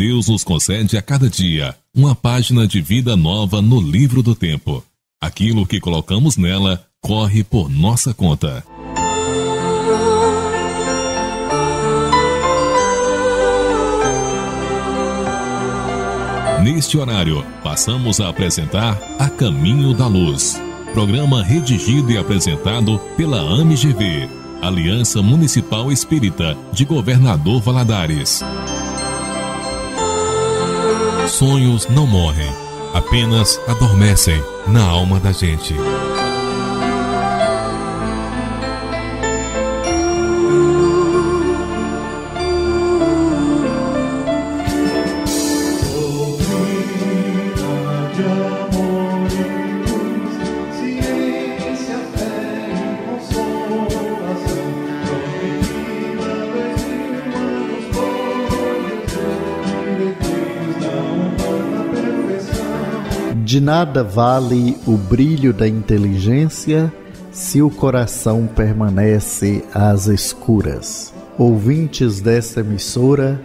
Deus nos concede a cada dia uma página de vida nova no livro do tempo. Aquilo que colocamos nela corre por nossa conta. Neste horário, passamos a apresentar A Caminho da Luz, programa redigido e apresentado pela AMGV, Aliança Municipal Espírita de Governador Valadares. Sonhos não morrem, apenas adormecem na alma da gente. De nada vale o brilho da inteligência se o coração permanece às escuras. Ouvintes desta emissora,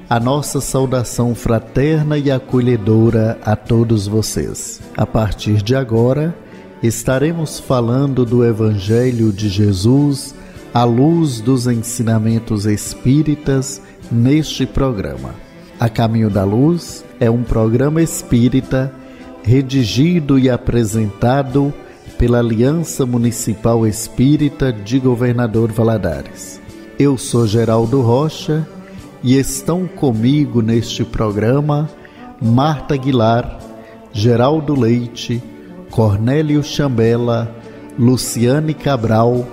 a nossa saudação fraterna e acolhedora a todos vocês. A partir de agora, estaremos falando do Evangelho de Jesus à luz dos ensinamentos espíritas neste programa. A Caminho da Luz é um programa espírita redigido e apresentado pela Aliança Municipal Espírita de Governador Valadares. Eu sou Geraldo Rocha e estão comigo neste programa Marta Aguilar, Geraldo Leite, Cornélio Chambela, Luciane Cabral,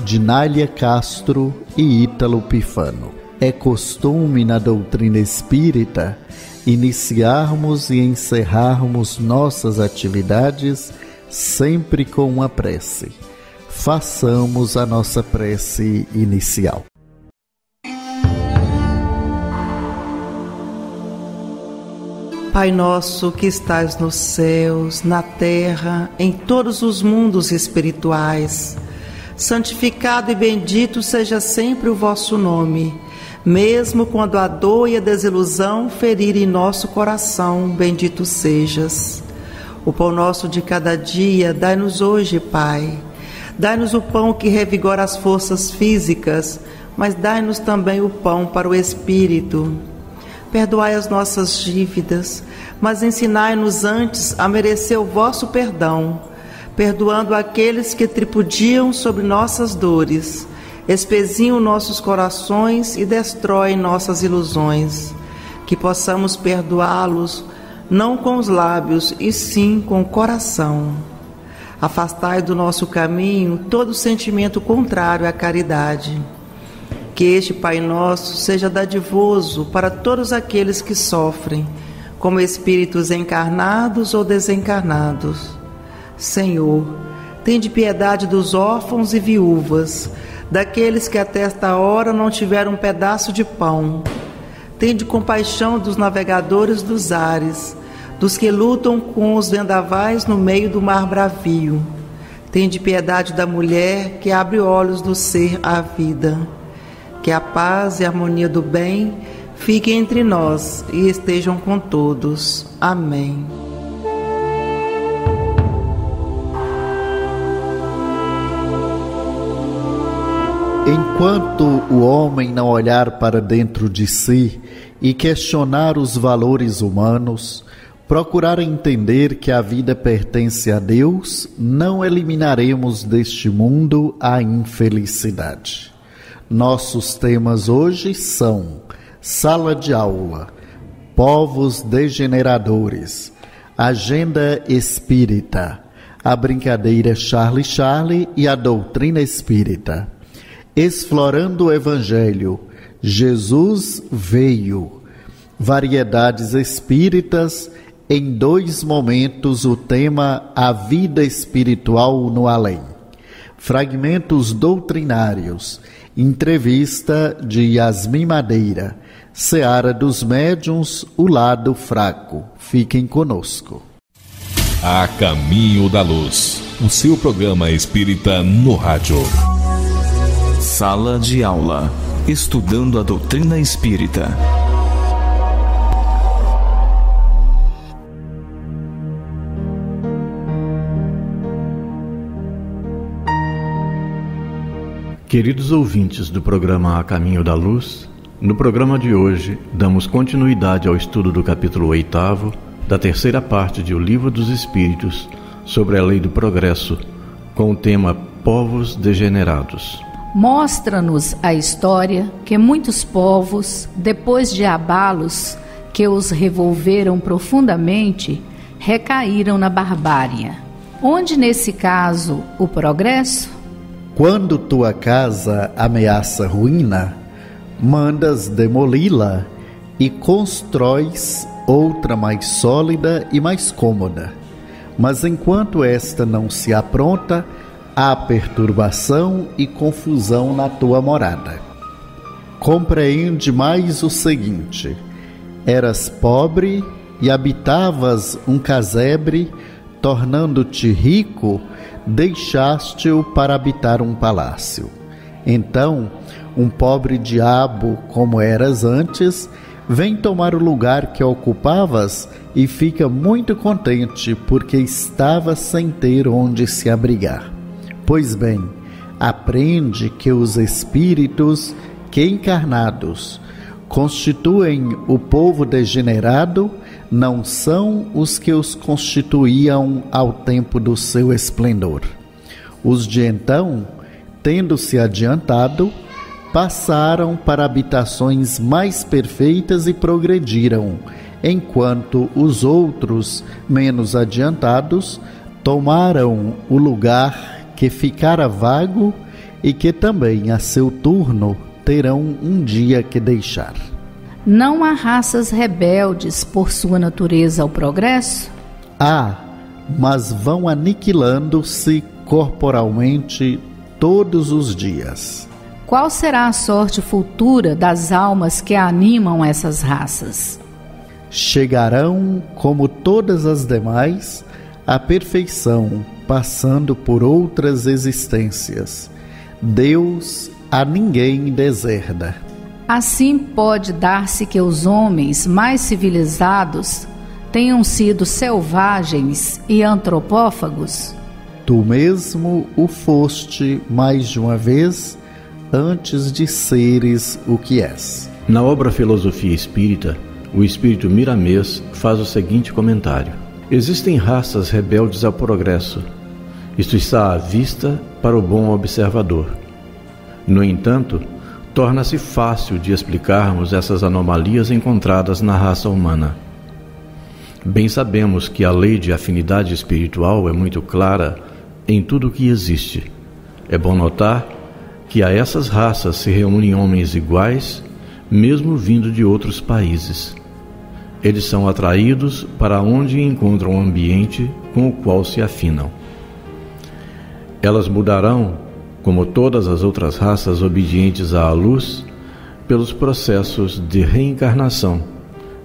Dinália Castro e Ítalo Pifano. É costume na doutrina espírita iniciarmos e encerrarmos nossas atividades sempre com uma prece. Façamos a nossa prece inicial. Pai nosso que estais nos céus, na terra, em todos os mundos espirituais, santificado e bendito seja sempre o vosso nome. Mesmo quando a dor e a desilusão ferirem nosso coração, bendito sejas. O pão nosso de cada dia, dai-nos hoje, Pai. Dai-nos o pão que revigora as forças físicas, mas dai-nos também o pão para o espírito. Perdoai as nossas dívidas, mas ensinai-nos antes a merecer o vosso perdão, perdoando aqueles que tripudiam sobre nossas dores, espezinham nossos corações e destroem nossas ilusões, que possamos perdoá-los, não com os lábios, e sim com o coração. Afastai do nosso caminho todo sentimento contrário à caridade. Que este Pai Nosso seja dadivoso para todos aqueles que sofrem, como espíritos encarnados ou desencarnados. Senhor, tende piedade dos órfãos e viúvas, daqueles que até esta hora não tiveram um pedaço de pão. Tende compaixão dos navegadores dos ares, dos que lutam com os vendavais no meio do mar bravio. Tende piedade da mulher que abre olhos do ser à vida. Que a paz e a harmonia do bem fiquem entre nós e estejam com todos. Amém. Enquanto o homem não olhar para dentro de si e questionar os valores humanos, procurar entender que a vida pertence a Deus, não eliminaremos deste mundo a infelicidade. Nossos temas hoje são Sala de Aula, Povos Degeneradores, Agenda Espírita, a Brincadeira Charlie Charlie e a Doutrina Espírita. Explorando o Evangelho, Jesus veio. Variedades espíritas, em 2 momentos o tema A Vida Espiritual no Além. Fragmentos doutrinários, entrevista de Yasmin Madeira, Seara dos Médiuns, o lado fraco. Fiquem conosco. A Caminho da Luz, o seu programa espírita no rádio. Sala de Aula, estudando a doutrina espírita. Queridos ouvintes do programa A Caminho da Luz, no programa de hoje damos continuidade ao estudo do capítulo 8º da terceira parte de O Livro dos Espíritos sobre a Lei do Progresso, com o tema Povos Degenerados. Mostra-nos a história que muitos povos, depois de abalos que os revolveram profundamente, recaíram na barbárie. Onde, nesse caso, o progresso? Quando tua casa ameaça ruína, mandas demoli-la e constróis outra mais sólida e mais cômoda. Mas enquanto esta não se apronta, há perturbação e confusão na tua morada. Compreende mais o seguinte: eras pobre e habitavas um casebre, tornando-te rico, deixaste-o para habitar um palácio. Então, um pobre diabo, como eras antes, vem tomar o lugar que ocupavas e fica muito contente, porque estava sem ter onde se abrigar. Pois bem, aprende que os espíritos que encarnados constituem o povo degenerado não são os que os constituíam ao tempo do seu esplendor. Os de então, tendo-se adiantado, passaram para habitações mais perfeitas e progrediram, enquanto os outros, menos adiantados, tomaram o lugar que ficara vago e que também, a seu turno, terão um dia que deixar. Não há raças rebeldes por sua natureza ao progresso? Há, mas vão aniquilando-se corporalmente todos os dias. Qual será a sorte futura das almas que animam essas raças? Chegarão, como todas as demais, à perfeição, passando por outras existências. Deus a ninguém deserda. Assim pode dar-se que os homens mais civilizados tenham sido selvagens e antropófagos? Tu mesmo o foste mais de uma vez, antes de seres o que és. Na obra Filosofia Espírita, o espírito Miramês faz o seguinte comentário: existem raças rebeldes ao progresso. Isto está à vista para o bom observador. No entanto, torna-se fácil de explicarmos essas anomalias encontradas na raça humana. Bem sabemos que a lei de afinidade espiritual é muito clara em tudo o que existe. É bom notar que a essas raças se reúnem homens iguais, mesmo vindo de outros países. Eles são atraídos para onde encontram um ambiente com o qual se afinam. Elas mudarão, como todas as outras raças obedientes à luz, pelos processos de reencarnação,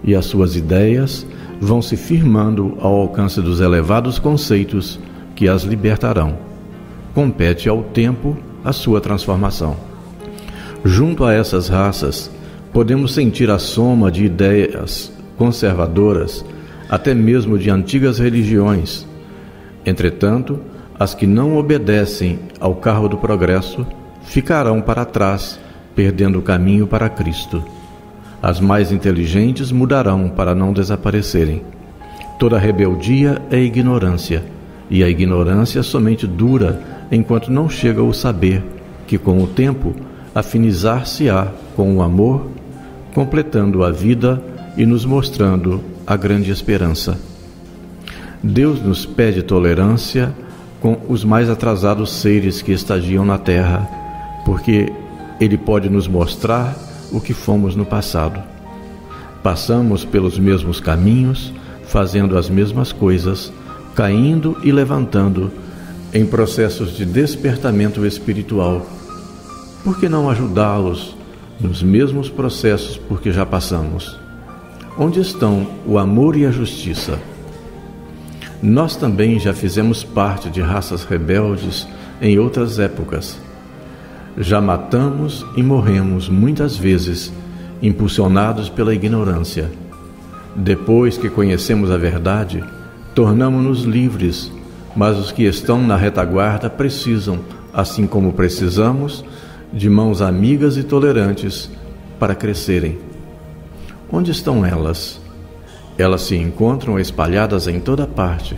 e as suas ideias vão se firmando ao alcance dos elevados conceitos que as libertarão. Compete ao tempo a sua transformação. Junto a essas raças, podemos sentir a soma de ideias conservadoras, até mesmo de antigas religiões. Entretanto, as que não obedecem ao carro do progresso ficarão para trás, perdendo o caminho para Cristo. As mais inteligentes mudarão para não desaparecerem. Toda rebeldia é ignorância, e a ignorância somente dura enquanto não chega o saber, que com o tempo afinizar-se-á com o amor, completando a vida e nos mostrando a grande esperança. Deus nos pede tolerância com os mais atrasados seres que estagiam na Terra, porque Ele pode nos mostrar o que fomos no passado. Passamos pelos mesmos caminhos, fazendo as mesmas coisas, caindo e levantando em processos de despertamento espiritual. Por que não ajudá-los nos mesmos processos por que já passamos? Onde estão o amor e a justiça? Nós também já fizemos parte de raças rebeldes em outras épocas. Já matamos e morremos muitas vezes, impulsionados pela ignorância. Depois que conhecemos a verdade, tornamo-nos livres, mas os que estão na retaguarda precisam, assim como precisamos, de mãos amigas e tolerantes, para crescerem. Onde estão elas? Elas se encontram espalhadas em toda parte,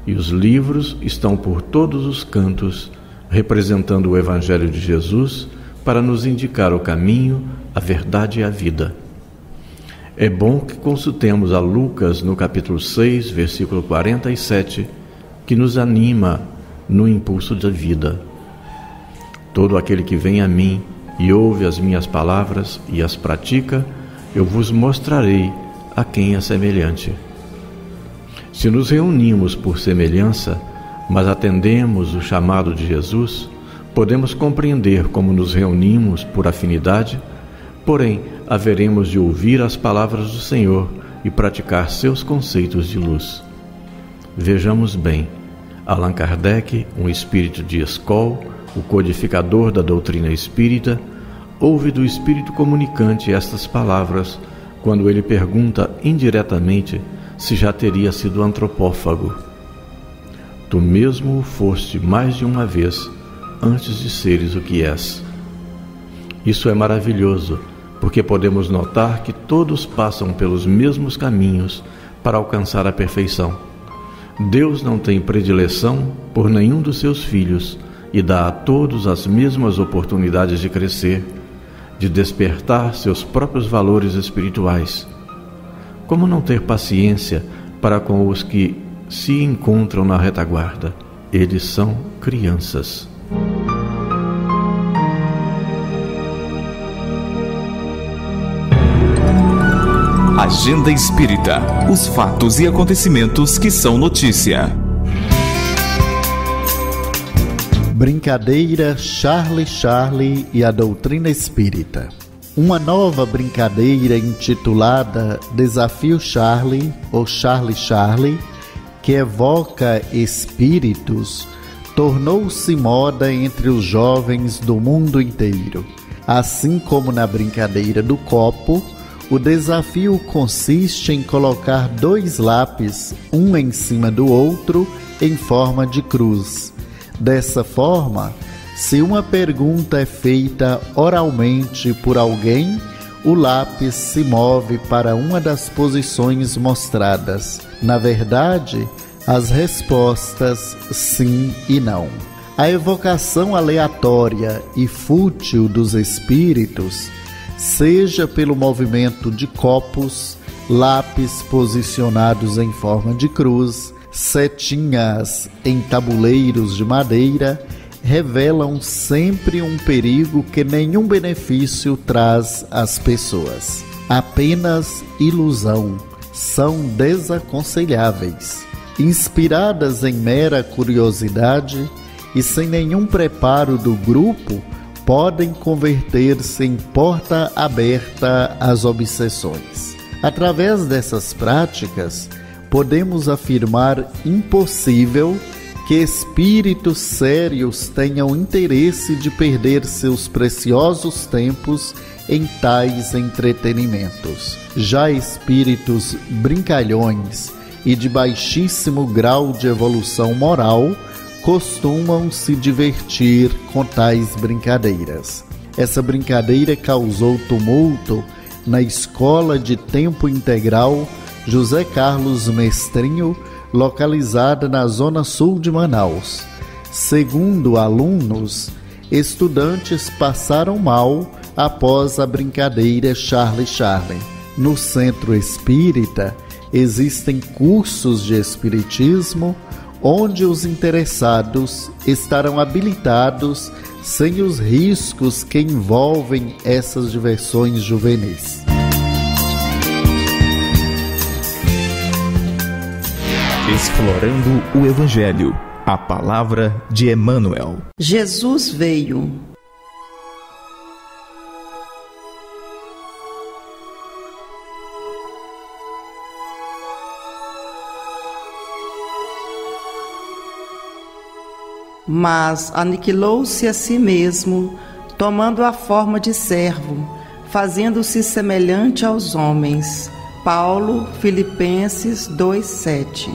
e os livros estão por todos os cantos, representando o Evangelho de Jesus para nos indicar o caminho, a verdade e a vida. É bom que consultemos a Lucas no capítulo 6, versículo 47, que nos anima no impulso da vida. Todo aquele que vem a mim e ouve as minhas palavras e as pratica, eu vos mostrarei a quem é semelhante. Se nos reunimos por semelhança, mas atendemos o chamado de Jesus, podemos compreender como nos reunimos por afinidade, porém, haveremos de ouvir as palavras do Senhor e praticar seus conceitos de luz. Vejamos bem, Allan Kardec, um espírito de escola, o codificador da doutrina espírita, ouve do espírito comunicante estas palavras quando ele pergunta indiretamente se já teria sido antropófago. Tu mesmo o foste mais de uma vez antes de seres o que és. Isso é maravilhoso, porque podemos notar que todos passam pelos mesmos caminhos para alcançar a perfeição. Deus não tem predileção por nenhum dos seus filhos e dá a todos as mesmas oportunidades de crescer, de despertar seus próprios valores espirituais. Como não ter paciência para com os que se encontram na retaguarda? Eles são crianças. Agenda Espírita. Os fatos e acontecimentos que são notícia. Brincadeira Charlie e a doutrina espírita. Uma nova brincadeira intitulada Desafio Charlie ou Charlie, que evoca espíritos, tornou-se moda entre os jovens do mundo inteiro. Assim como na brincadeira do copo, o desafio consiste em colocar 2 lápis, um em cima do outro, em forma de cruz. Dessa forma, se uma pergunta é feita oralmente por alguém, o lápis se move para uma das posições mostradas. Na verdade, as respostas sim e não. A evocação aleatória e fútil dos espíritos, seja pelo movimento de copos, lápis posicionados em forma de cruz, setinhas em tabuleiros de madeira, revelam sempre um perigo que nenhum benefício traz às pessoas. Apenas ilusão, são desaconselháveis. Inspiradas em mera curiosidade e sem nenhum preparo do grupo, podem converter-se em porta aberta às obsessões. Através dessas práticas, podemos afirmar impossível que espíritos sérios tenham interesse de perder seus preciosos tempos em tais entretenimentos. Já espíritos brincalhões e de baixíssimo grau de evolução moral costumam se divertir com tais brincadeiras. Essa brincadeira causou tumulto na escola de tempo integral José Carlos Mestrinho, localizada na zona sul de Manaus. Segundo alunos, estudantes passaram mal após a brincadeira Charlie. No centro espírita, existem cursos de espiritismo onde os interessados estarão habilitados sem os riscos que envolvem essas diversões juvenis. Explorando o Evangelho, a palavra de Emmanuel. Jesus veio. Mas aniquilou-se a si mesmo, tomando a forma de servo, fazendo-se semelhante aos homens. Paulo, Filipenses 2:7.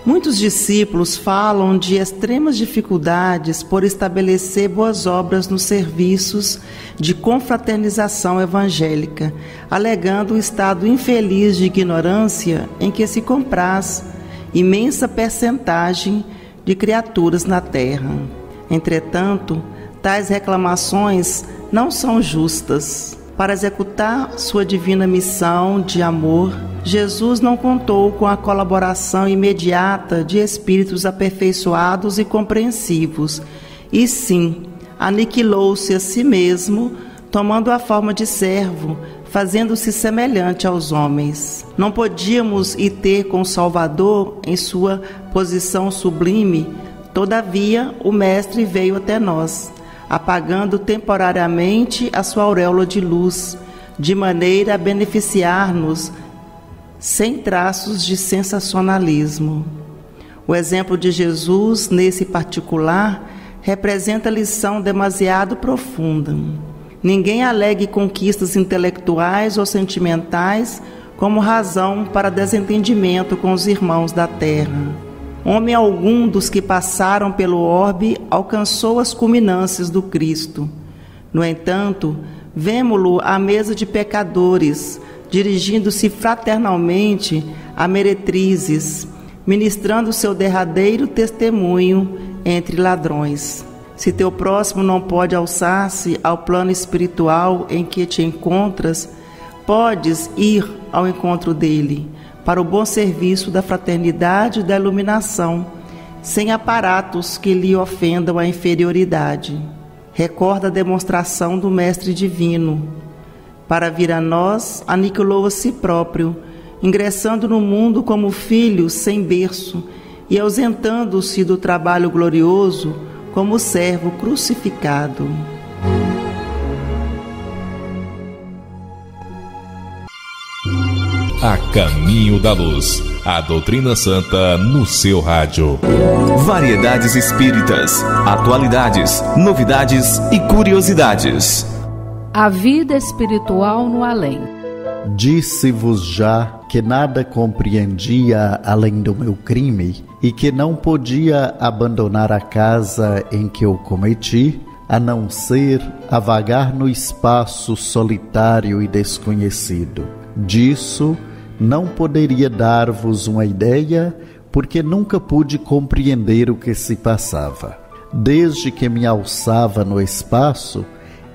Muitos discípulos falam de extremas dificuldades por estabelecer boas obras nos serviços de confraternização evangélica, alegando o estado infeliz de ignorância em que se compraz imensa percentagem de criaturas na terra. Entretanto, tais reclamações não são justas. Para executar sua divina missão de amor, Jesus não contou com a colaboração imediata de espíritos aperfeiçoados e compreensivos, e sim, aniquilou-se a si mesmo, tomando a forma de servo, fazendo-se semelhante aos homens. Não podíamos ir ter com o Salvador em sua posição sublime, todavia o Mestre veio até nós, apagando temporariamente a sua auréola de luz, de maneira a beneficiar-nos sem traços de sensacionalismo. O exemplo de Jesus, nesse particular, representa lição demasiado profunda. Ninguém alegue conquistas intelectuais ou sentimentais como razão para desentendimento com os irmãos da terra. Homem algum dos que passaram pelo orbe alcançou as culminâncias do Cristo. No entanto, vemo-lo à mesa de pecadores, dirigindo-se fraternalmente a meretrizes, ministrando seu derradeiro testemunho entre ladrões. Se teu próximo não pode alçar-se ao plano espiritual em que te encontras, podes ir ao encontro dele, para o bom serviço da fraternidade e da iluminação, sem aparatos que lhe ofendam a inferioridade. Recorda a demonstração do Mestre Divino. Para vir a nós, aniquilou a si próprio, ingressando no mundo como filho sem berço e ausentando-se do trabalho glorioso como servo crucificado. A Caminho da Luz, a doutrina santa no seu rádio. Variedades espíritas, atualidades, novidades e curiosidades. A vida espiritual no além. Disse-vos já que nada compreendia além do meu crime e que não podia abandonar a casa em que eu cometi, a não ser a vagar no espaço solitário e desconhecido. Disso não poderia dar-vos uma ideia, porque nunca pude compreender o que se passava. Desde que me alçava no espaço,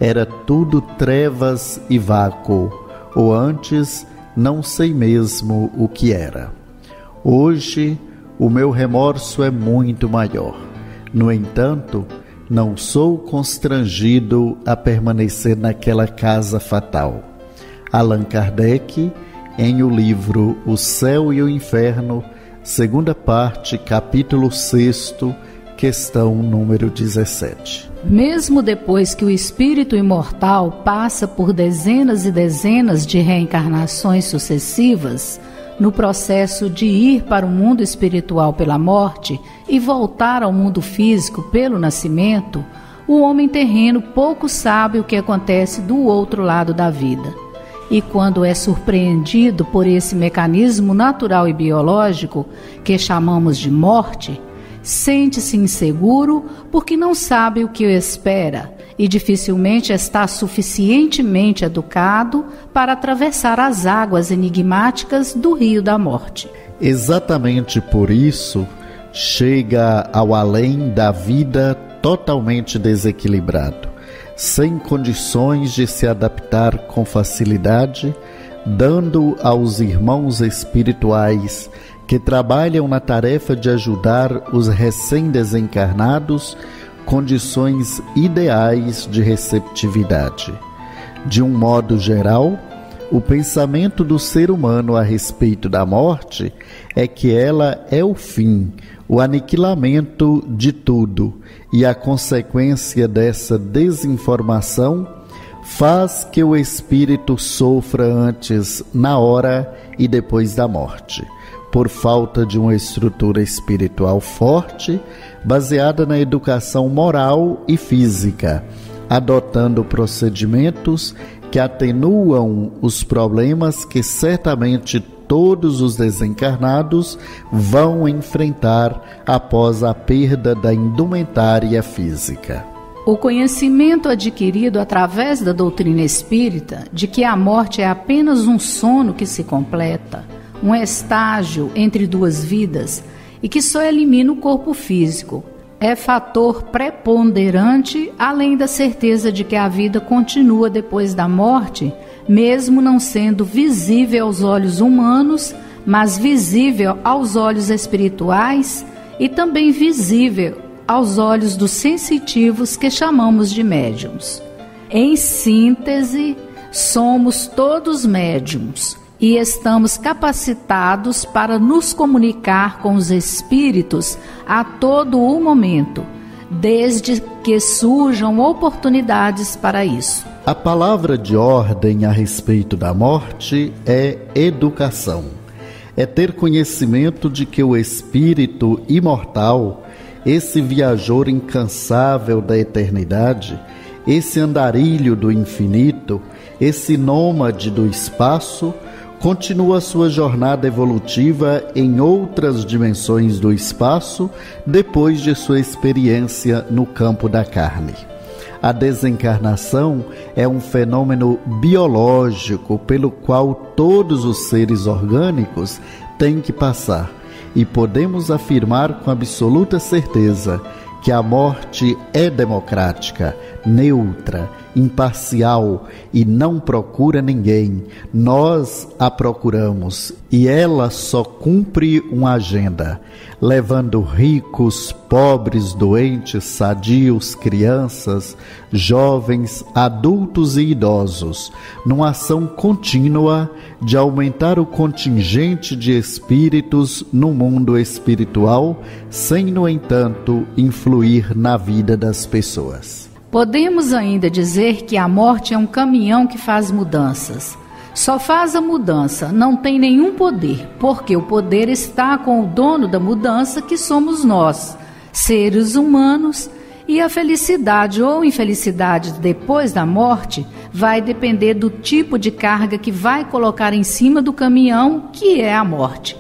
era tudo trevas e vácuo, ou antes, não sei mesmo o que era. Hoje, o meu remorso é muito maior. No entanto, não sou constrangido a permanecer naquela casa fatal. Allan Kardec, em o livro O Céu e o Inferno, segunda parte, capítulo 6, questão número 17. Mesmo depois que o espírito imortal passa por dezenas e dezenas de reencarnações sucessivas, no processo de ir para o mundo espiritual pela morte e voltar ao mundo físico pelo nascimento, o homem terreno pouco sabe o que acontece do outro lado da vida. E quando é surpreendido por esse mecanismo natural e biológico, que chamamos de morte, sente-se inseguro porque não sabe o que o espera e dificilmente está suficientemente educado para atravessar as águas enigmáticas do rio da morte. Exatamente por isso, chega ao além da vida totalmente desequilibrado, sem condições de se adaptar com facilidade, dando aos irmãos espirituais que trabalham na tarefa de ajudar os recém-desencarnados condições ideais de receptividade. De um modo geral, o pensamento do ser humano a respeito da morte é que ela é o fim, o aniquilamento de tudo, e a consequência dessa desinformação faz que o espírito sofra antes, na hora e depois da morte, por falta de uma estrutura espiritual forte, baseada na educação moral e física, adotando procedimentos que atenuam os problemas que certamente todos os desencarnados vão enfrentar após a perda da indumentária física. O conhecimento adquirido através da doutrina espírita de que a morte é apenas um sono que se completa, um estágio entre duas vidas e que só elimina o corpo físico, é fator preponderante, além da certeza de que a vida continua depois da morte, mesmo não sendo visível aos olhos humanos, mas visível aos olhos espirituais e também visível aos olhos dos sensitivos que chamamos de médiuns. Em síntese, somos todos médiuns e estamos capacitados para nos comunicar com os espíritos a todo o momento, desde que surjam oportunidades para isso. A palavra de ordem a respeito da morte é educação. É ter conhecimento de que o espírito imortal, esse viajor incansável da eternidade, esse andarilho do infinito, esse nômade do espaço, continua sua jornada evolutiva em outras dimensões do espaço depois de sua experiência no campo da carne. A desencarnação é um fenômeno biológico pelo qual todos os seres orgânicos têm que passar. E podemos afirmar com absoluta certeza que a morte é democrática, neutra, imparcial e não procura ninguém. Nós a procuramos e ela só cumpre uma agenda, levando ricos, pobres, doentes, sadios, crianças, jovens, adultos e idosos, numa ação contínua de aumentar o contingente de espíritos no mundo espiritual, sem, no entanto, influir na vida das pessoas. Podemos ainda dizer que a morte é um caminhão que faz mudanças. Só faz a mudança, não tem nenhum poder, porque o poder está com o dono da mudança, que somos nós, seres humanos, e a felicidade ou infelicidade depois da morte vai depender do tipo de carga que vai colocar em cima do caminhão, que é a morte.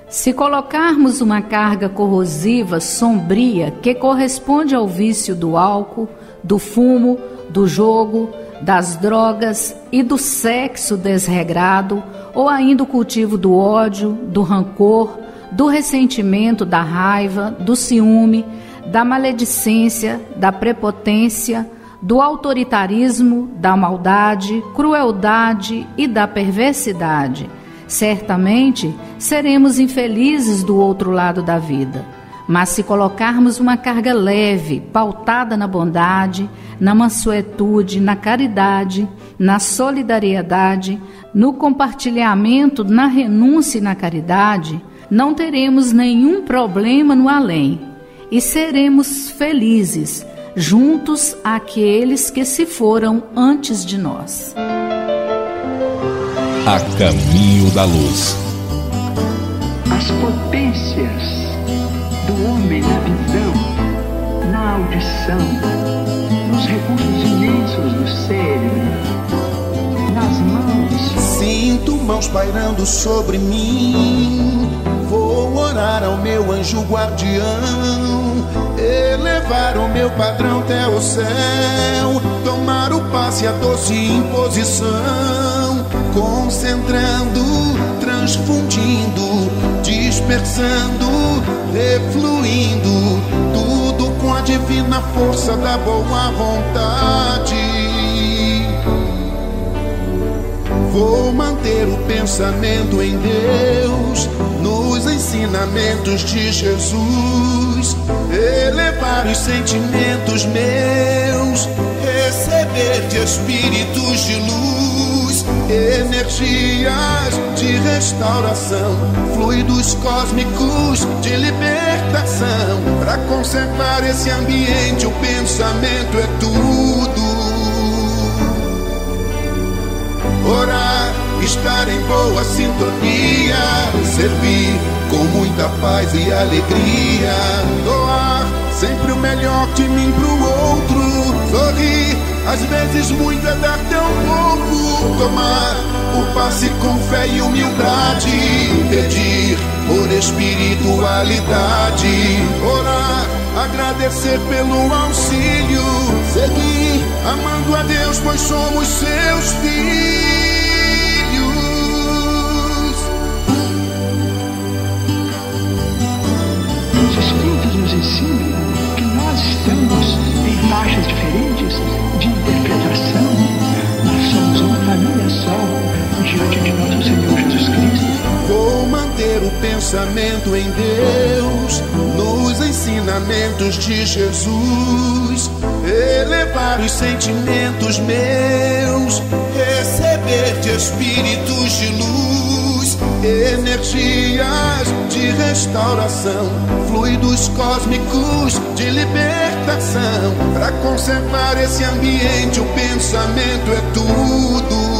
Se colocarmos uma carga corrosiva, sombria, que corresponde ao vício do álcool, do fumo, do jogo, das drogas e do sexo desregrado, ou ainda o cultivo do ódio, do rancor, do ressentimento, da raiva, do ciúme, da maledicência, da prepotência, do autoritarismo, da maldade, crueldade e da perversidade, certamente seremos infelizes do outro lado da vida. Mas se colocarmos uma carga leve, pautada na bondade, na mansuetude, na caridade, na solidariedade, no compartilhamento, na renúncia e na caridade, não teremos nenhum problema no além e seremos felizes, juntos àqueles que se foram antes de nós. A caminho da luz. As potências do homem na visão, na audição, nos recursos imensos do cérebro, nas mãos. Sinto mãos pairando sobre mim. Vou orar ao meu anjo guardião, elevar o meu padrão até o céu, tomar o passe, a doce imposição, concentrando, transfundindo, dispersando, refluindo, tudo com a divina força da boa vontade. Vou manter o pensamento em Deus, nos ensinamentos de Jesus, elevar os sentimentos meus, receber de espíritos de luz, energias de restauração, fluidos cósmicos de libertação. Para conservar esse ambiente, o pensamento é tudo. Orar, estar em boa sintonia, servir com muita paz e alegria, doar sempre o melhor de mim pro outro, sorrir, às vezes muito é dar tão pouco, tomar o passe com fé e humildade, pedir por espiritualidade, orar, agradecer pelo auxílio, seguir amando a Deus, pois somos seus filhos. Os Espíritos nos ensinam que nós estamos em faixas diferentes de interpretação, mas somos uma família só diante de nosso Senhor Jesus Cristo. Vou manter o pensamento em Deus, nos ensinamentos de Jesus, elevar os sentimentos meus, receber de espíritos de luz, energias de restauração, fluidos cósmicos de libertação. Para conservar esse ambiente, o pensamento é tudo.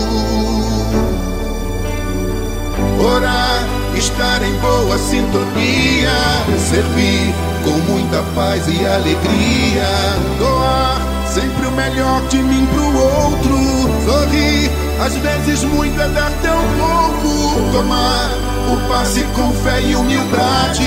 Orar, estar em boa sintonia, servir com muita paz e alegria, doar sempre o melhor de mim pro outro, sorrir, às vezes muito é dar tão pouco, tomar o passe com fé e humildade,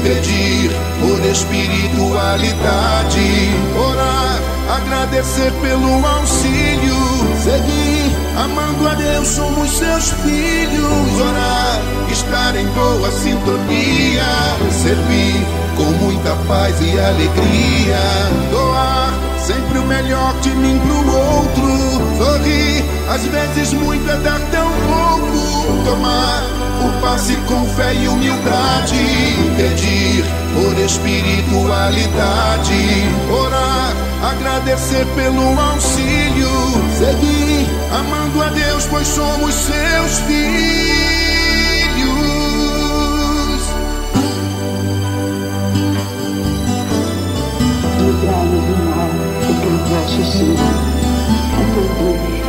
pedir por espiritualidade, orar, agradecer pelo auxílio, seguir amando a Deus, somos seus filhos, orar, estar em boa sintonia, servir com muita paz e alegria, doar sempre o melhor de mim pro outro, sorrir, às vezes muito é dar tão pouco, tomar o passe com fé e humildade, pedir por espiritualidade, orar, agradecer pelo auxílio, seguir amando a Deus, pois somos seus filhos. Livrai-nos do mal, porque o vosso ser, o poder,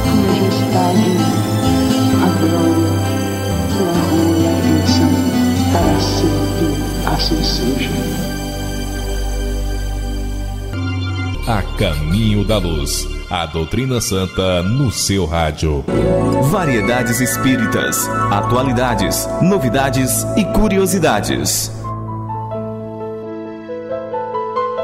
a majestade, a glória, o amor e a bênção, para sempre, assim seja. A Caminho da Luz, a doutrina santa no seu rádio. Variedades espíritas, atualidades, novidades e curiosidades.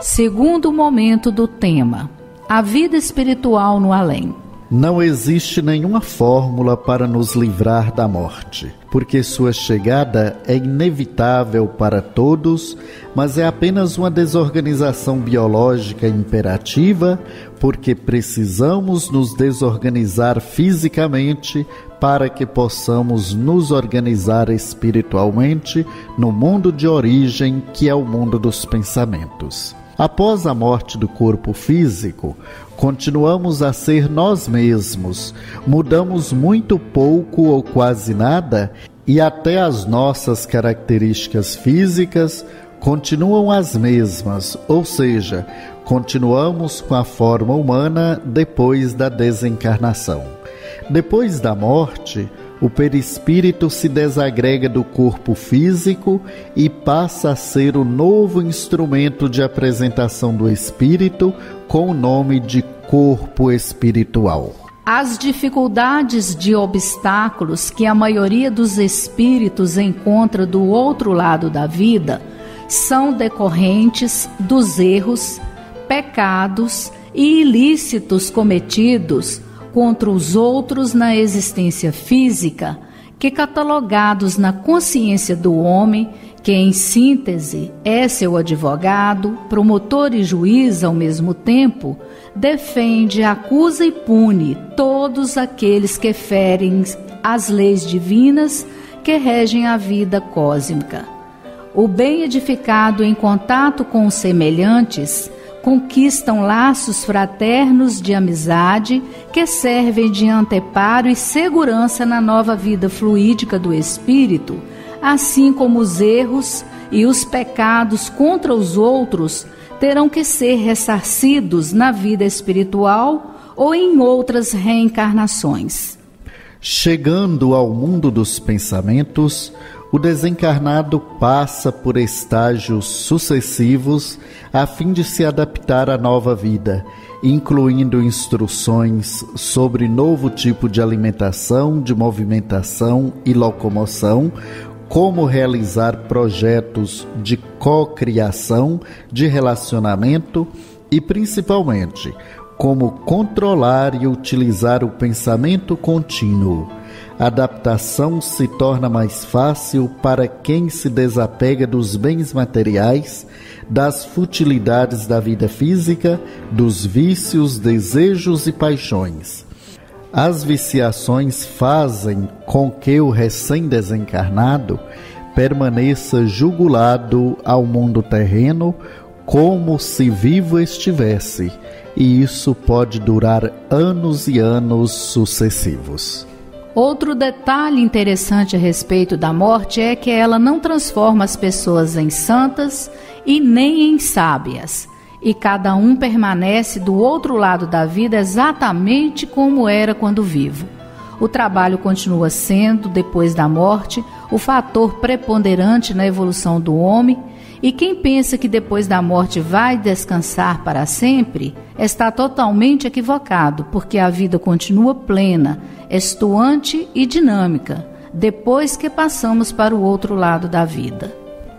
Segundo momento do tema: a vida espiritual no além. Não existe nenhuma fórmula para nos livrar da morte, porque sua chegada é inevitável para todos, mas é apenas uma desorganização biológica imperativa, porque precisamos nos desorganizar fisicamente para que possamos nos organizar espiritualmente no mundo de origem, que é o mundo dos pensamentos. Após a morte do corpo físico, continuamos a ser nós mesmos, mudamos muito pouco ou quase nada, e até as nossas características físicas continuam as mesmas, ou seja, continuamos com a forma humana depois da desencarnação. Depois da morte, o perispírito se desagrega do corpo físico e passa a ser o novo instrumento de apresentação do espírito com o nome de corpo espiritual. As dificuldades de obstáculos que a maioria dos espíritos encontra do outro lado da vida são decorrentes dos erros, pecados e ilícitos cometidos contra os outros na existência física, que catalogados na consciência do homem, que em síntese é seu advogado, promotor e juiz ao mesmo tempo, defende, acusa e pune todos aqueles que ferem as leis divinas que regem a vida cósmica. O bem edificado em contato com os semelhantes conquistam laços fraternos de amizade que servem de anteparo e segurança na nova vida fluídica do espírito, assim como os erros e os pecados contra os outros terão que ser ressarcidos na vida espiritual ou em outras reencarnações. Chegando ao mundo dos pensamentos, o desencarnado passa por estágios sucessivos a fim de se adaptar à nova vida, incluindo instruções sobre novo tipo de alimentação, de movimentação e locomoção, como realizar projetos de cocriação, de relacionamento e, principalmente, como controlar e utilizar o pensamento contínuo. A adaptação se torna mais fácil para quem se desapega dos bens materiais, das futilidades da vida física, dos vícios, desejos e paixões. As viciações fazem com que o recém-desencarnado permaneça jugulado ao mundo terreno como se vivo estivesse, e isso pode durar anos e anos sucessivos. Outro detalhe interessante a respeito da morte é que ela não transforma as pessoas em santas e nem em sábias, e cada um permanece do outro lado da vida exatamente como era quando vivo. O trabalho continua sendo, depois da morte, o fator preponderante na evolução do homem, e quem pensa que depois da morte vai descansar para sempre, está totalmente equivocado, porque a vida continua plena, estuante e dinâmica, depois que passamos para o outro lado da vida.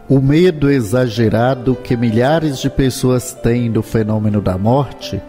O medo exagerado que milhares de pessoas têm do fenômeno da morte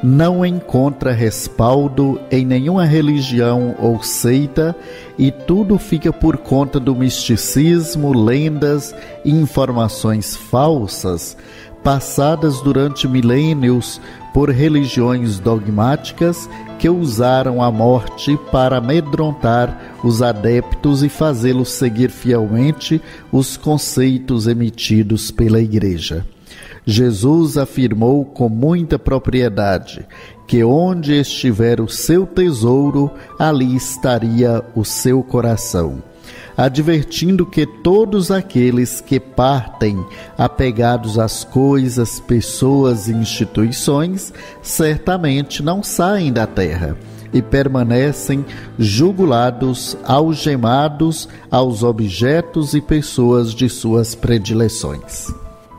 não encontra respaldo em nenhuma religião ou seita, e tudo fica por conta do misticismo, lendas e informações falsas passadas durante milênios por religiões dogmáticas que usaram a morte para amedrontar os adeptos e fazê-los seguir fielmente os conceitos emitidos pela Igreja. Jesus afirmou com muita propriedade que onde estiver o seu tesouro, ali estaria o seu coração, advertindo que todos aqueles que partem apegados às coisas, pessoas e instituições, certamente não saem da terra e permanecem jugulados, algemados aos objetos e pessoas de suas predileções.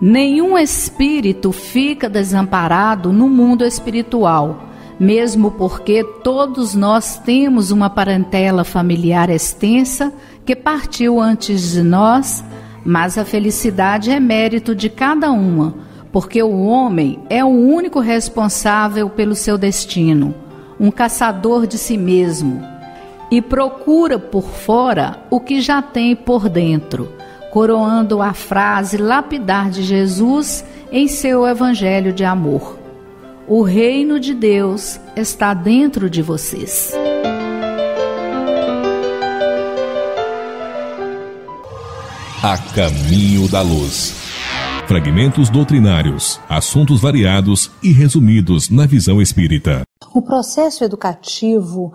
Nenhum espírito fica desamparado no mundo espiritual, mesmo porque todos nós temos uma parentela familiar extensa que partiu antes de nós, mas a felicidade é mérito de cada uma, porque o homem é o único responsável pelo seu destino, um caçador de si mesmo, e procura por fora o que já tem por dentro, coroando a frase lapidar de Jesus em seu evangelho de amor: o reino de Deus está dentro de vocês. A Caminho da Luz. Fragmentos doutrinários, assuntos variados e resumidos na visão espírita. O processo educativo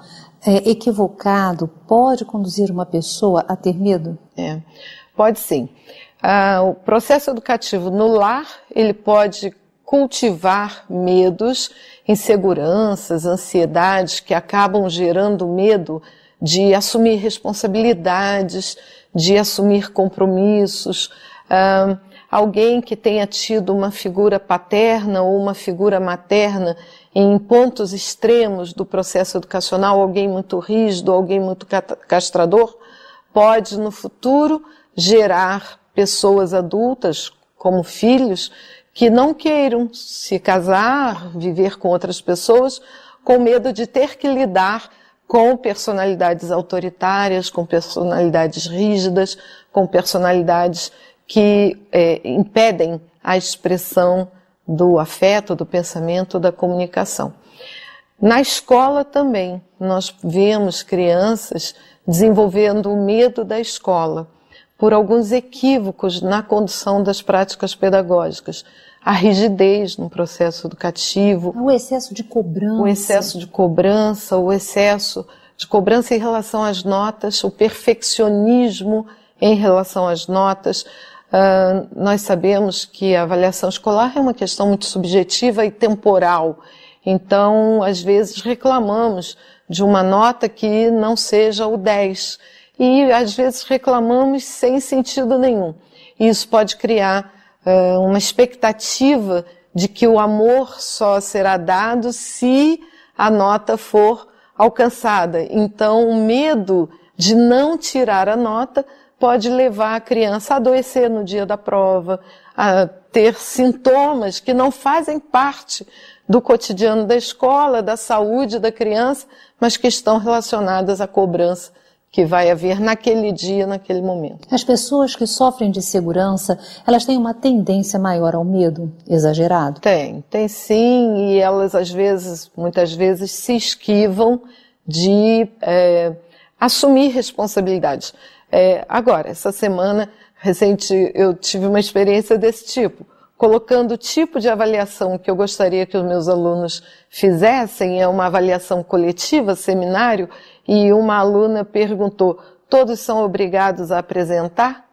equivocado pode conduzir uma pessoa a ter medo? Pode sim. O processo educativo no lar, ele pode cultivar medos, inseguranças, ansiedades que acabam gerando medo de assumir responsabilidades, de assumir compromissos. Alguém que tenha tido uma figura paterna ou uma figura materna em pontos extremos do processo educacional, alguém muito rígido, alguém muito castrador, pode no futuro gerar pessoas adultas, como filhos, que não queiram se casar, viver com outras pessoas, com medo de ter que lidar com personalidades autoritárias, com personalidades rígidas, com personalidades que impedem a expressão do afeto, do pensamento, da comunicação. Na escola também, nós vemos crianças desenvolvendo o medo da escola, por alguns equívocos na condução das práticas pedagógicas. A rigidez no processo educativo. O excesso de cobrança. O excesso de cobrança, o excesso de cobrança em relação às notas, o perfeccionismo em relação às notas. Nós sabemos que a avaliação escolar é uma questão muito subjetiva e temporal. Então, às vezes, reclamamos de uma nota que não seja o 10. E, às vezes, reclamamos sem sentido nenhum. Isso pode criar uma expectativa de que o amor só será dado se a nota for alcançada. Então, o medo de não tirar a nota pode levar a criança a adoecer no dia da prova, a ter sintomas que não fazem parte do cotidiano da escola, da saúde da criança, mas que estão relacionadas à cobrança que vai haver naquele dia, naquele momento. As pessoas que sofrem de insegurança, elas têm uma tendência maior ao medo exagerado? Tem sim, e elas muitas vezes se esquivam de assumir responsabilidades. Agora, essa semana recente, eu tive uma experiência desse tipo, colocando o tipo de avaliação que eu gostaria que os meus alunos fizessem, é uma avaliação coletiva, seminário, e uma aluna perguntou, todos são obrigados a apresentar?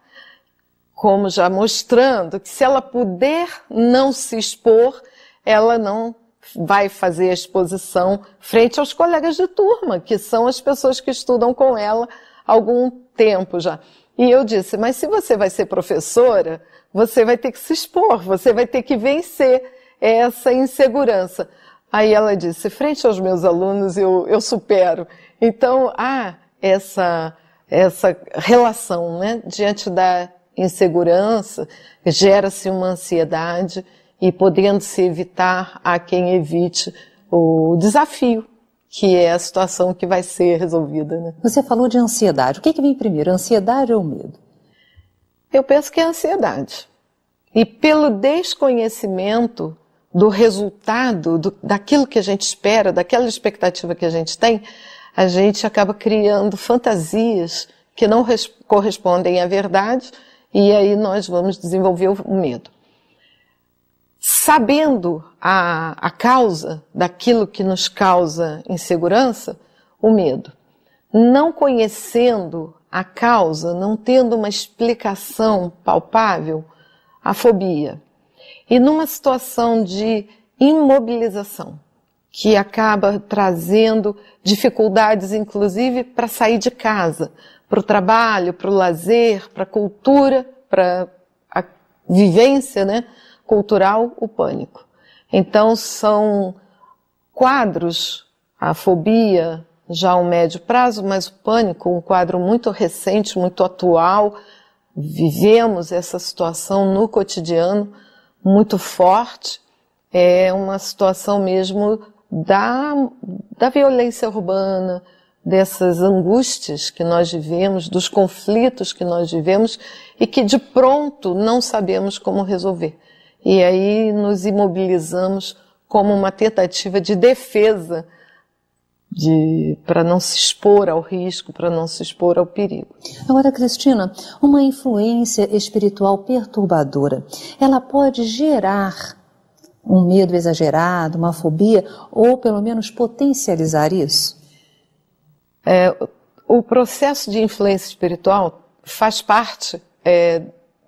Como já mostrando que se ela puder não se expor, ela não vai fazer a exposição frente aos colegas de turma, que são as pessoas que estudam com ela há algum tempo já. E eu disse, mas se você vai ser professora, você vai ter que se expor, você vai ter que vencer essa insegurança. Aí ela disse, frente aos meus alunos eu supero. Então, há essa relação, né? Diante da insegurança, gera-se uma ansiedade e podendo-se evitar, há quem evite o desafio, que é a situação que vai ser resolvida, né? Você falou de ansiedade. O que vem primeiro, a ansiedade ou o medo? Eu penso que é a ansiedade. E pelo desconhecimento do resultado, daquilo que a gente espera, daquela expectativa que a gente tem, a gente acaba criando fantasias que não correspondem à verdade e aí nós vamos desenvolver o medo. Sabendo a causa daquilo que nos causa insegurança, o medo. Não conhecendo a causa, não tendo uma explicação palpável, a fobia. E numa situação de imobilização, que acaba trazendo dificuldades, inclusive, para sair de casa, para o trabalho, para o lazer, para a cultura, para a vivência, né, cultural, o pânico. Então, são quadros, a fobia já a um médio prazo, mas o pânico, um quadro muito recente, muito atual. Vivemos essa situação no cotidiano, muito forte. É uma situação mesmo da violência urbana, dessas angústias que nós vivemos, dos conflitos que nós vivemos e que de pronto não sabemos como resolver. E aí nos imobilizamos como uma tentativa de defesa para não se expor ao risco, para não se expor ao perigo. Agora, Cristina, uma influência espiritual perturbadora, ela pode gerar um medo exagerado, uma fobia, ou pelo menos potencializar isso? O processo de influência espiritual faz parte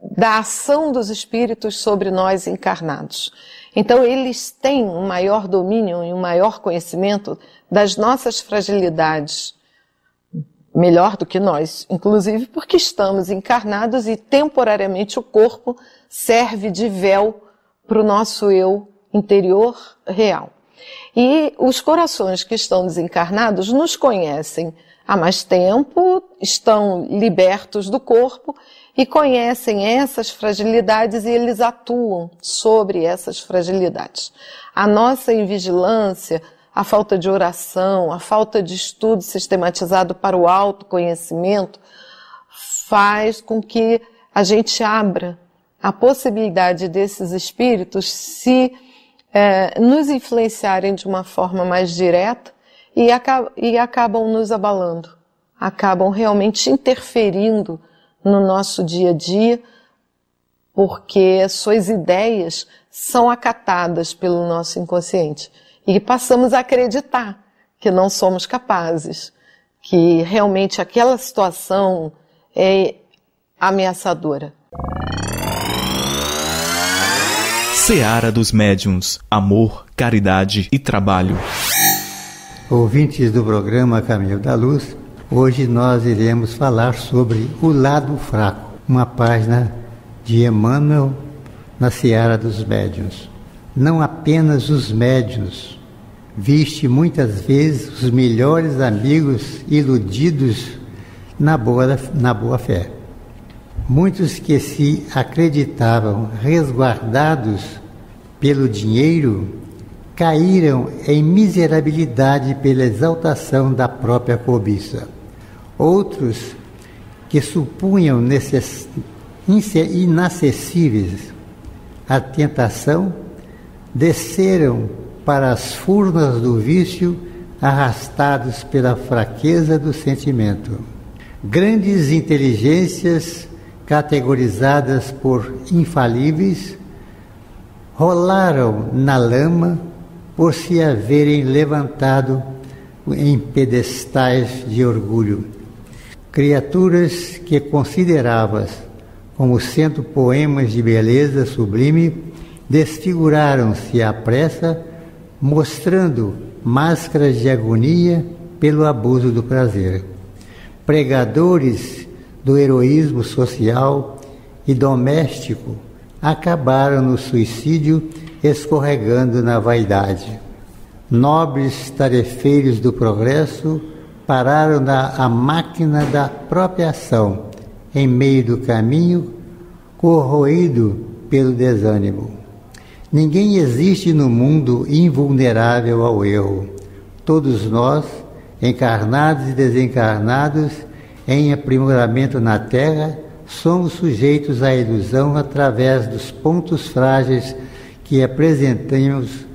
da ação dos espíritos sobre nós encarnados. Então eles têm um maior domínio e um maior conhecimento das nossas fragilidades, melhor do que nós, inclusive porque estamos encarnados e temporariamente o corpo serve de véu para o nosso eu interior real. E os corações que estão desencarnados nos conhecem há mais tempo, estão libertos do corpo e conhecem essas fragilidades e eles atuam sobre essas fragilidades. A nossa invigilância, a falta de oração, a falta de estudo sistematizado para o autoconhecimento faz com que a gente abra a possibilidade desses espíritos se nos influenciarem de uma forma mais direta e acabam nos abalando, acabam realmente interferindo no nosso dia a dia, porque suas ideias são acatadas pelo nosso inconsciente e passamos a acreditar que não somos capazes, que realmente aquela situação é ameaçadora. Seara dos Médiuns, amor, caridade e trabalho. Ouvintes do programa Caminho da Luz, hoje nós iremos falar sobre o lado fraco, uma página de Emmanuel na Seara dos Médiuns. não apenas os médiuns, viste muitas vezes os melhores amigos iludidos na boa fé. Muitos que se acreditavam resguardados pelo dinheiro caíram em miserabilidade pela exaltação da própria cobiça. Outros que supunham inacessíveis à tentação desceram para as furnas do vício, arrastados pela fraqueza do sentimento. Grandes inteligências, categorizadas por infalíveis, rolaram na lama por se haverem levantado em pedestais de orgulho. Criaturas que consideravas como sendo poemas de beleza sublime, desfiguraram-se à pressa, mostrando máscaras de agonia pelo abuso do prazer. Pregadores do heroísmo social e doméstico acabaram no suicídio, escorregando na vaidade. Nobres tarefeiros do progresso pararam a máquina da própria ação, em meio do caminho, corroído pelo desânimo. Ninguém existe no mundo invulnerável ao erro. Todos nós, encarnados e desencarnados, em aprimoramento na Terra, somos sujeitos à ilusão através dos pontos frágeis que apresentamos,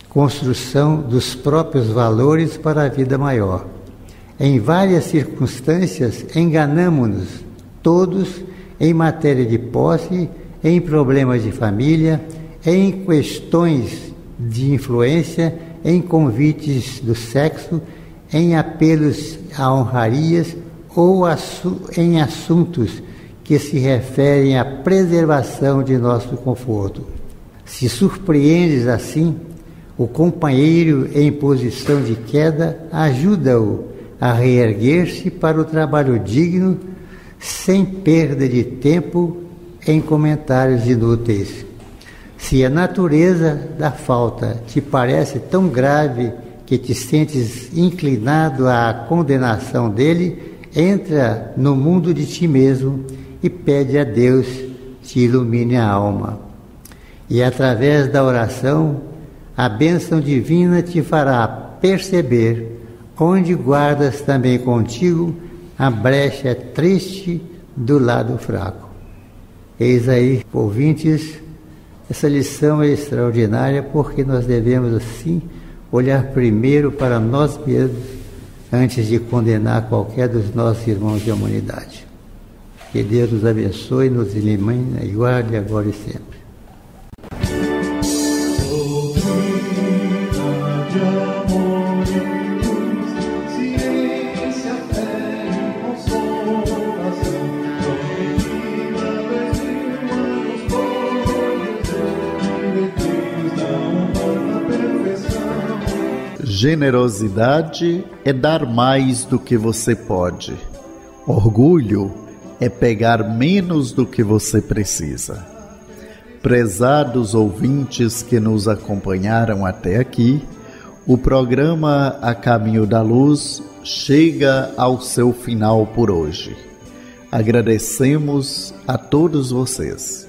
construção dos próprios valores para a vida maior. Em várias circunstâncias, enganamo-nos, todos, em matéria de posse, em problemas de família, em questões de influência, em convites do sexo, em apelos a honrarias ou em assuntos que se referem à preservação de nosso conforto. Se surpreendes assim, o companheiro em posição de queda ajuda-o a reerguer-se para o trabalho digno, sem perda de tempo em comentários inúteis. Se a natureza da falta te parece tão grave que te sentes inclinado à condenação dele, entra no mundo de ti mesmo e pede a Deus te ilumine a alma. E através da oração, a bênção divina te fará perceber onde guardas também contigo a brecha triste do lado fraco. Eis aí, ouvintes, essa lição é extraordinária porque nós devemos, assim, olhar primeiro para nós mesmos antes de condenar qualquer dos nossos irmãos da humanidade. Que Deus nos abençoe, nos ilumine e guarde agora e sempre. Generosidade é dar mais do que você pode. Orgulho é pegar menos do que você precisa. Prezados ouvintes que nos acompanharam até aqui, o programa A Caminho da Luz chega ao seu final por hoje. Agradecemos a todos vocês.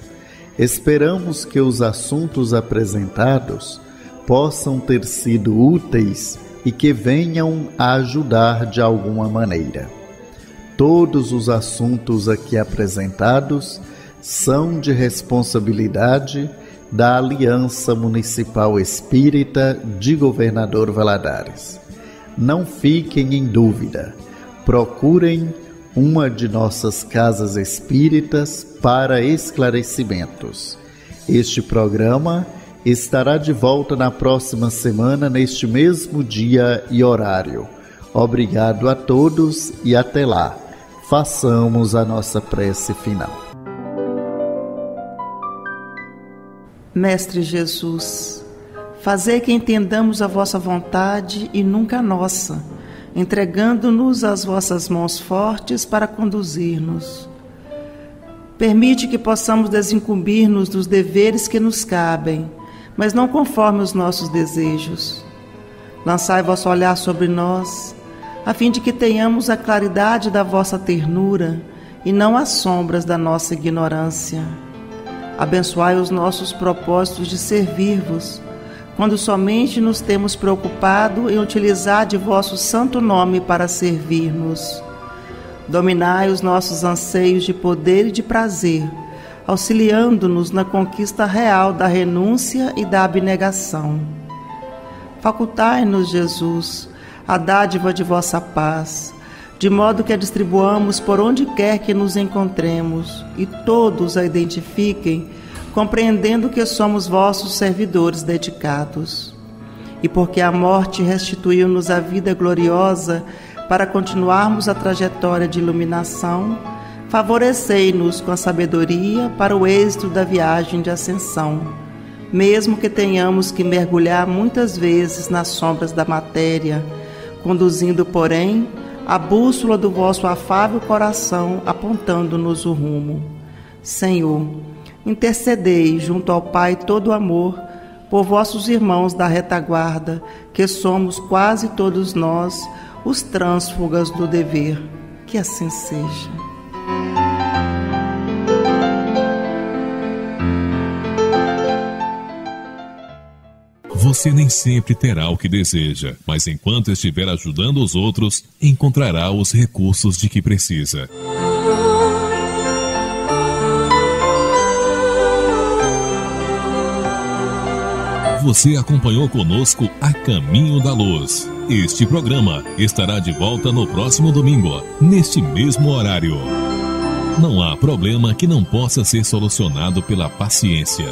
Esperamos que os assuntos apresentados possam ter sido úteis e que venham a ajudar de alguma maneira. Todos os assuntos aqui apresentados são de responsabilidade da Aliança Municipal Espírita de Governador Valadares. Não fiquem em dúvida, procurem uma de nossas casas espíritas para esclarecimentos. Este programa estará de volta na próxima semana, neste mesmo dia e horário. Obrigado a todos e até lá. Façamos a nossa prece final. Mestre Jesus, fazei que entendamos a vossa vontade e nunca a nossa, entregando-nos às vossas mãos fortes para conduzir-nos. Permite que possamos desincumbir-nos dos deveres que nos cabem, mas não conforme os nossos desejos. Lançai vosso olhar sobre nós, a fim de que tenhamos a claridade da vossa ternura e não as sombras da nossa ignorância. Abençoai os nossos propósitos de servir-vos, quando somente nos temos preocupado em utilizar de vosso santo nome para servir-nos. Dominai os nossos anseios de poder e de prazer, auxiliando-nos na conquista real da renúncia e da abnegação. Facultai-nos, Jesus, a dádiva de vossa paz, de modo que a distribuamos por onde quer que nos encontremos e todos a identifiquem, compreendendo que somos vossos servidores dedicados. E porque a morte restituiu-nos a vida gloriosa para continuarmos a trajetória de iluminação, favorecei-nos com a sabedoria para o êxito da viagem de ascensão, mesmo que tenhamos que mergulhar muitas vezes nas sombras da matéria, conduzindo, porém, a bússola do vosso afável coração, apontando-nos o rumo. Senhor, intercedei junto ao Pai todo amor por vossos irmãos da retaguarda, que somos quase todos nós os trânsfugas do dever. Que assim seja. Você nem sempre terá o que deseja, mas enquanto estiver ajudando os outros, encontrará os recursos de que precisa. Você acompanhou conosco A Caminho da Luz. Este programa estará de volta no próximo domingo, neste mesmo horário. Não há problema que não possa ser solucionado pela paciência.